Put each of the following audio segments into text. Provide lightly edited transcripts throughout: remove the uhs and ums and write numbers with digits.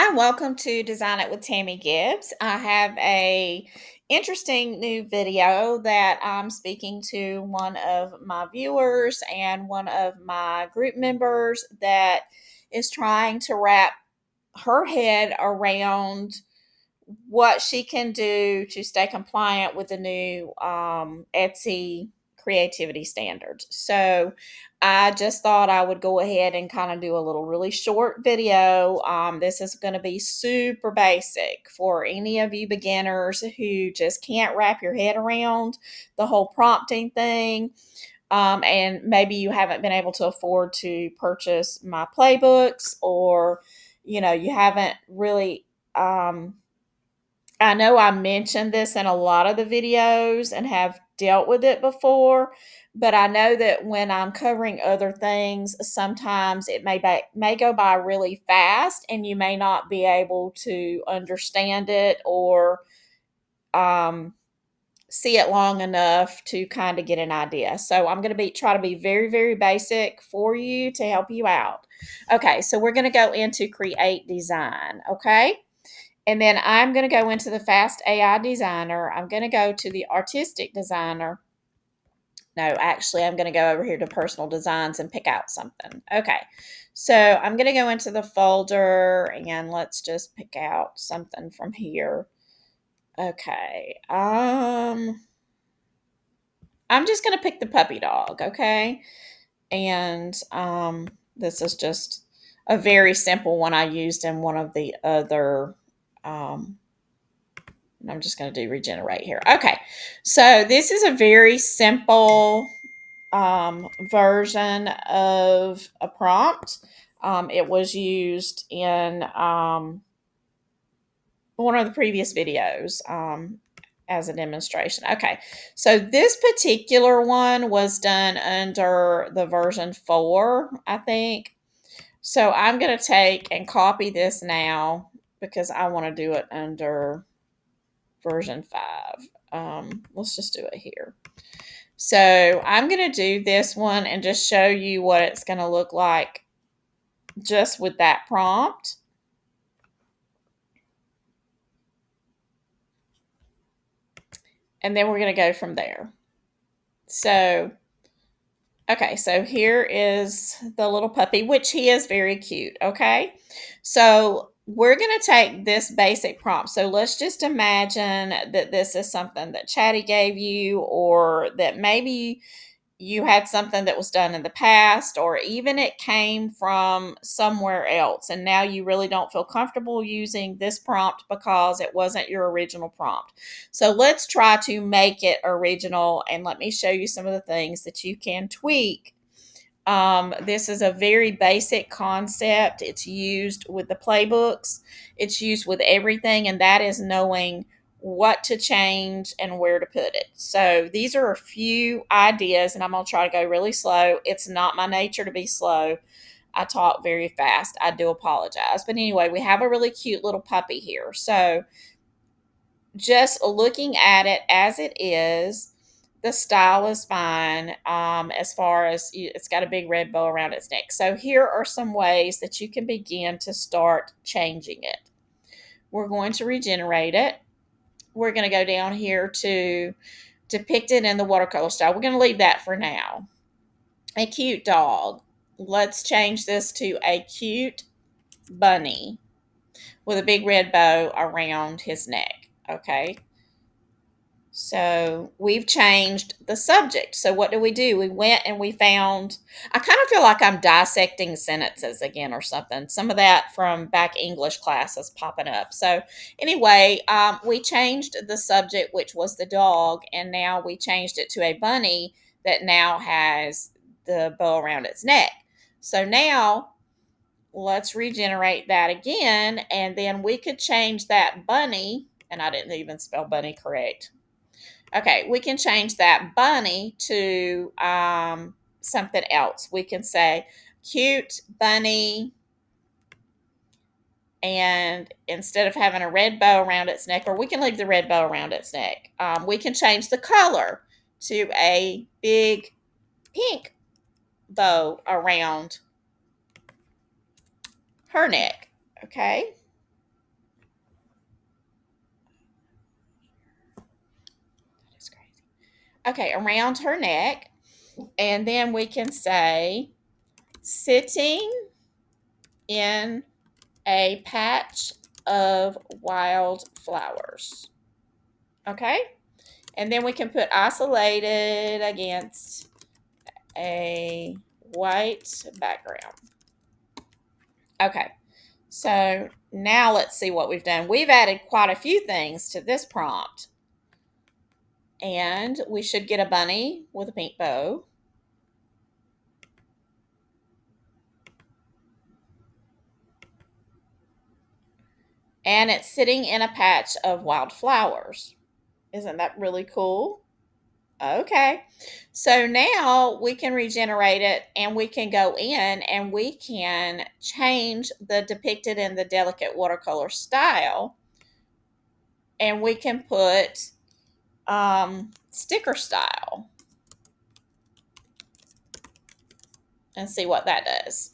Hi, welcome to Design It with Tammie Gibbs. I have a interesting new video that I'm speaking to one of my viewers and one of my group members that is trying to wrap her head around what she can do to stay compliant with the new Etsy creativity standards. So I just thought I would go ahead and kind of do a little really short video. This is going to be super basic for any of you beginners who just can't wrap your head around the whole prompting thing. And maybe you haven't been able to afford to purchase my playbooks, or you haven't really I know I mentioned this in a lot of the videos and have dealt with it before, but I know that when I'm covering other things, sometimes it may go by really fast, and you may not be able to understand it or um, see it long enough to kind of get an idea. So I'm going to try to be very, very basic for you to help you out. Okay, so we're going to go into create design. Okay. And then I'm going to go into the Fast AI Designer. I'm going to go to the Artistic Designer. No, actually, I'm going to go over here to Personal Designs and pick out something. Okay, so I'm going to go into the folder and let's just pick out something from here. Okay, I'm just going to pick the puppy dog. Okay, and this is just a very simple one I used in one of the other. I'm just going to do regenerate here. Okay, so this is a very simple version of a prompt. It was used in one of the previous videos as a demonstration. Okay, so this particular one was done under the version 4, I think. So I'm going to take and copy this now because I want to do it under version 5. Let's just do it here. So I'm going to do this one and just show you what it's going to look like just with that prompt. And then we're going to go from there. So, okay, so here is the little puppy, which he is very cute, okay? So we're going to take this basic prompt. So let's just imagine that this is something that Chatty gave you, or that maybe you had something that was done in the past, or even it came from somewhere else, and now you really don't feel comfortable using this prompt because it wasn't your original prompt. So let's try to make it original, and let me show you some of the things that you can tweak. This is a very basic concept. It's used with the playbooks. It's used with everything, and that is knowing what to change and where to put it. So these are a few ideas, and I'm going to try to go really slow. It's not my nature to be slow. I talk very fast. I do apologize. But anyway, we have a really cute little puppy here. So just looking at it as it is, the style is fine. As far as it's got a big red bow around its neck. So here are some ways that you can begin to start changing it. We're going to regenerate it. We're going to go down here to depicted in the watercolor style. We're going to leave that for now. A cute dog. Let's change this to a cute bunny with a big red bow around his neck. Okay. So we've changed the subject. So what do? We went and we found, I kind of feel like I'm dissecting sentences again or something. Some of that from back English class is popping up. So anyway, we changed the subject, which was the dog, and now we changed it to a bunny that now has the bow around its neck. So now let's regenerate that again, and then we could change that bunny, and I didn't even spell bunny correct. Okay, we can change that bunny to something else. We can say cute bunny, and instead of having a red bow around its neck, or we can leave the red bow around its neck, we can change the color to a big pink bow around her neck. Okay. Okay, around her neck. And then we can say, sitting in a patch of wildflowers. Okay? And then we can put isolated against a white background. Okay, so now let's see what we've done. We've added quite a few things to this prompt. And we should get a bunny with a pink bow. And it's sitting in a patch of wildflowers. Isn't that really cool? Okay. So now we can regenerate it and we can go in and we can change the depicted in the delicate watercolor style. And we can put sticker style and see what that does.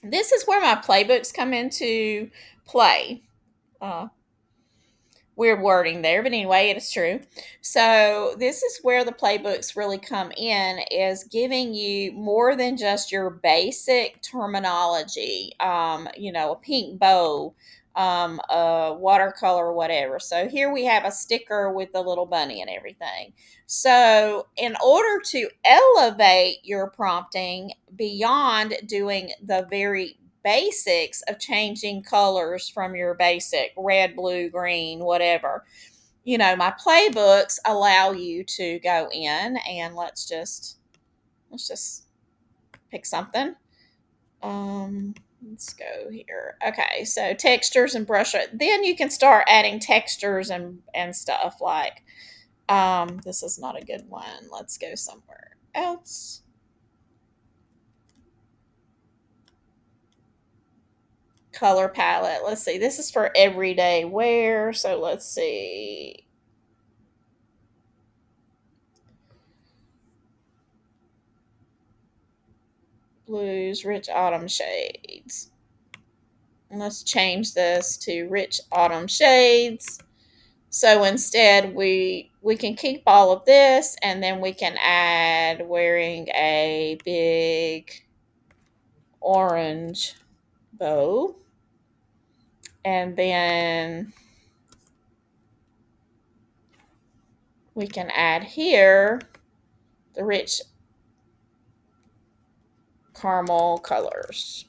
This is where my playbooks come into play. Weird wording there, but anyway, it is true. So this is where the playbooks really come in, is giving you more than just your basic terminology, a pink bow, a watercolor, whatever. So here we have a sticker with the little bunny and everything. So in order to elevate your prompting beyond doing the very basics of changing colors from your basic red, blue, green, whatever, my playbooks allow you to go in and let's just pick something. Let's go here. Okay, so textures and brush it. Then you can start adding textures and stuff like this is not a good one. Let's go somewhere else. Color palette. Let's see. This is for everyday wear. So let's see. Blues, rich autumn shades. Let's change this to rich autumn shades. So instead we can keep all of this and then we can add wearing a big orange bow. And then we can add here the rich caramel colors.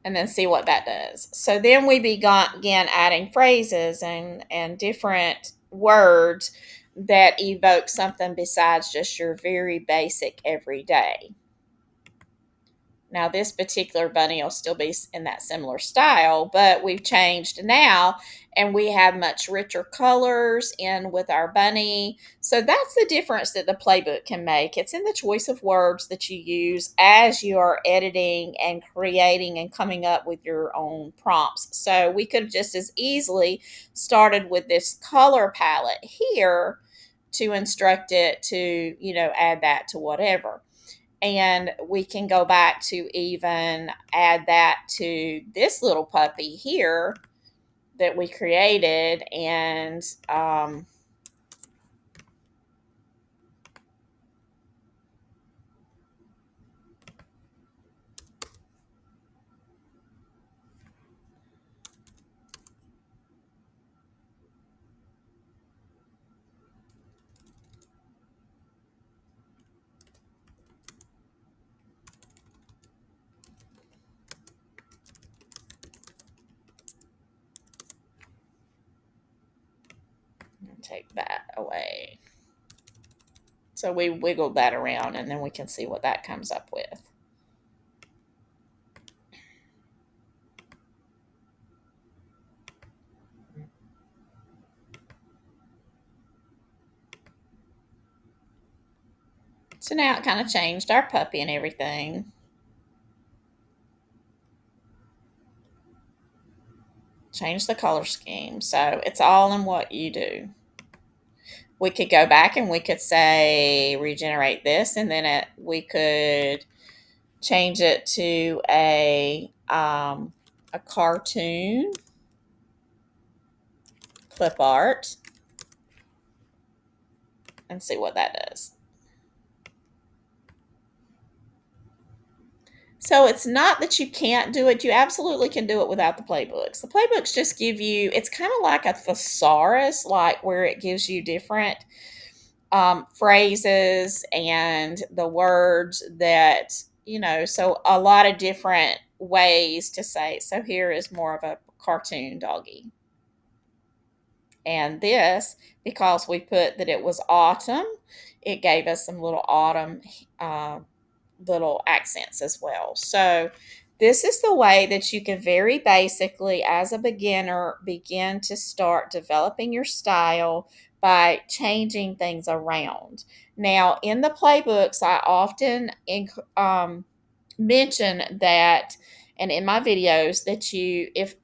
And then see what that does. So then we begin adding phrases and different words that evoke something besides just your very basic everyday. Now, this particular bunny will still be in that similar style, but we've changed now and we have much richer colors in with our bunny. So that's the difference that the playbook can make. It's in the choice of words that you use as you are editing and creating and coming up with your own prompts. So we could have just as easily started with this color palette here to instruct it to, add that to whatever. And we can go back to even add that to this little puppy here that we created and take that away. So we wiggled that around and then we can see what that comes up with. So now it kind of changed our puppy and everything. Change the color scheme. So it's all in what you do. We could go back and we could say regenerate this, and then we could change it to a a cartoon clip art and see what that does. So it's not that you can't do it. You absolutely can do it without the playbooks. The playbooks just give you, it's kind of like a thesaurus, like where it gives you different phrases and the words that, so a lot of different ways to say. So here is more of a cartoon doggy. And this, because we put that it was autumn, it gave us some little autumn uh, little accents as well. So this is the way that you can very basically, as a beginner, begin to start developing your style by changing things around. Now, in the playbooks, I often mention that, and in my videos, that you, if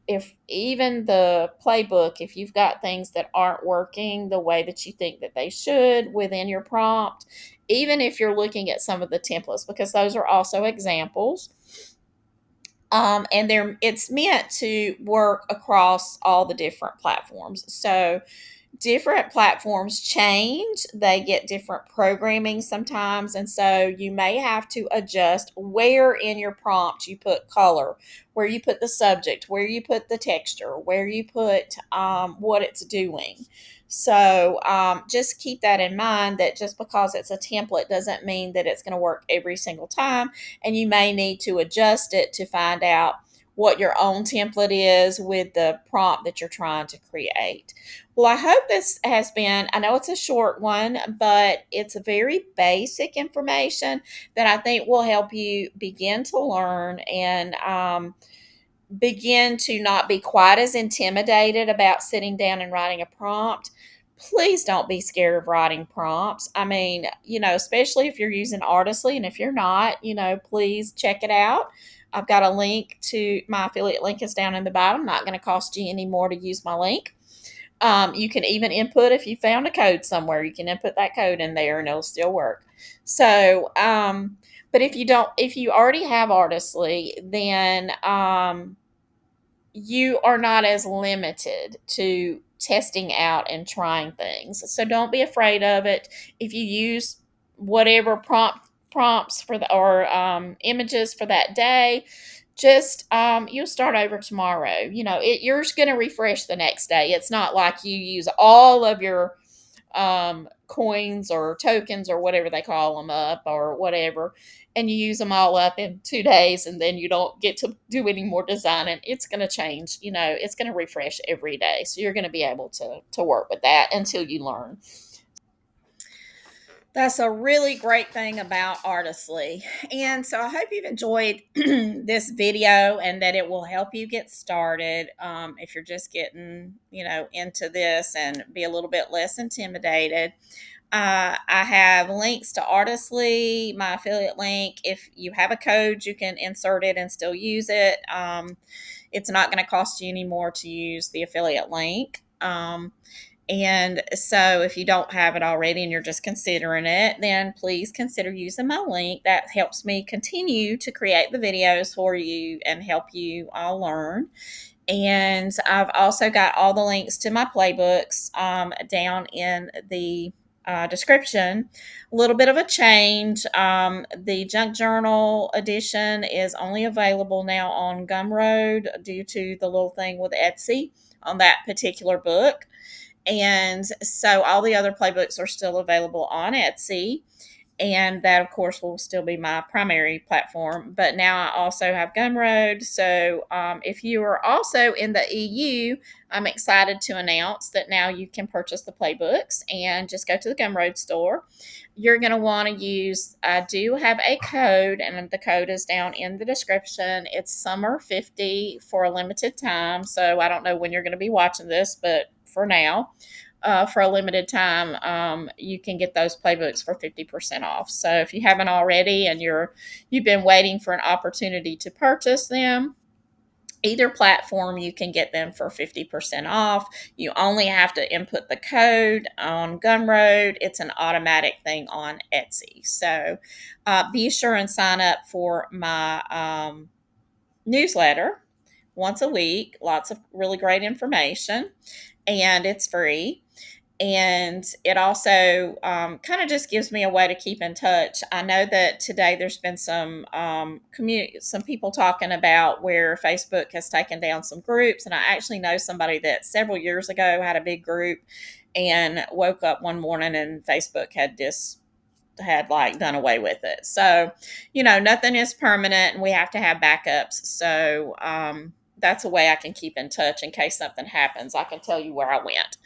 even the playbook, if you've got things that aren't working the way that you think that they should within your prompt, even if you're looking at some of the templates, because those are also examples, and it's meant to work across all the different platforms. So different platforms change, they get different programming sometimes, and so you may have to adjust where in your prompt you put color, where you put the subject, where you put the texture, where you put what it's doing. So just keep that in mind, that just because it's a template doesn't mean that it's going to work every single time, and you may need to adjust it to find out what your own template is with the prompt that you're trying to create. Well, I hope this has been, I know it's a short one, but it's a very basic information that I think will help you begin to learn and begin to not be quite as intimidated about sitting down and writing a prompt. Please don't be scared of writing prompts. I mean, especially if you're using Artistly, and if you're not, please check it out. I've got a link to my affiliate link is down in the bottom. Not going to cost you any more to use my link. You can even input, if you found a code somewhere, you can input that code in there and it'll still work. So, but if you already have Artistly, then you are not as limited to testing out and trying things. So don't be afraid of it. If you use whatever prompts for the or images for that day, just you'll start over tomorrow. You're going to refresh the next day. It's not like you use all of your coins or tokens or whatever they call them up or whatever, and you use them all up in 2 days, and then you don't get to do any more designing. It's going to change. It's going to refresh every day. So you're going to be able to work with that until you learn. That's a really great thing about Artistly. And so I hope you've enjoyed this video and that it will help you get started if you're just getting, into this, and be a little bit less intimidated. I have links to Artistly, my affiliate link. If you have a code, you can insert it and still use it. It's not going to cost you any more to use the affiliate link. And so if you don't have it already and you're just considering it, then please consider using my link. That helps me continue to create the videos for you and help you all learn. And I've also got all the links to my playbooks down in the description. A little bit of a change. The Junk Journal edition is only available now on Gumroad due to the little thing with Etsy on that particular book. And so all the other playbooks are still available on Etsy. And that, of course, will still be my primary platform. But now I also have Gumroad. So if you are also in the EU, I'm excited to announce that now you can purchase the playbooks and just go to the Gumroad store. You're going to want to use, I do have a code, and the code is down in the description. It's summer50 for a limited time. So I don't know when you're going to be watching this, but for now, for a limited time, you can get those playbooks for 50% off. So if you haven't already and you've been waiting for an opportunity to purchase them, either platform, you can get them for 50% off. You only have to input the code on Gumroad. It's an automatic thing on Etsy. So be sure and sign up for my newsletter, once a week, lots of really great information, and it's free. And it also kind of just gives me a way to keep in touch. I know that today there's been some some people talking about where Facebook has taken down some groups, and I actually know somebody that several years ago had a big group and woke up one morning and Facebook had like done away with it. So, nothing is permanent, and we have to have backups. So, that's a way I can keep in touch in case something happens. I can tell you where I went.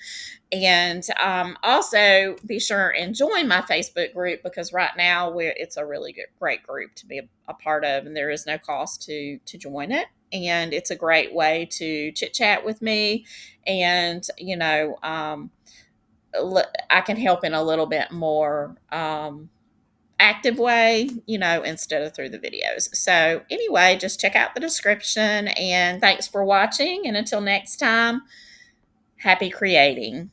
And also be sure and join my Facebook group, because right now it's a really great group to be a part of, and there is no cost to join it. And it's a great way to chit chat with me, and I can help in a little bit more active way, instead of through the videos. So anyway, just check out the description, and thanks for watching. And until next time, happy creating.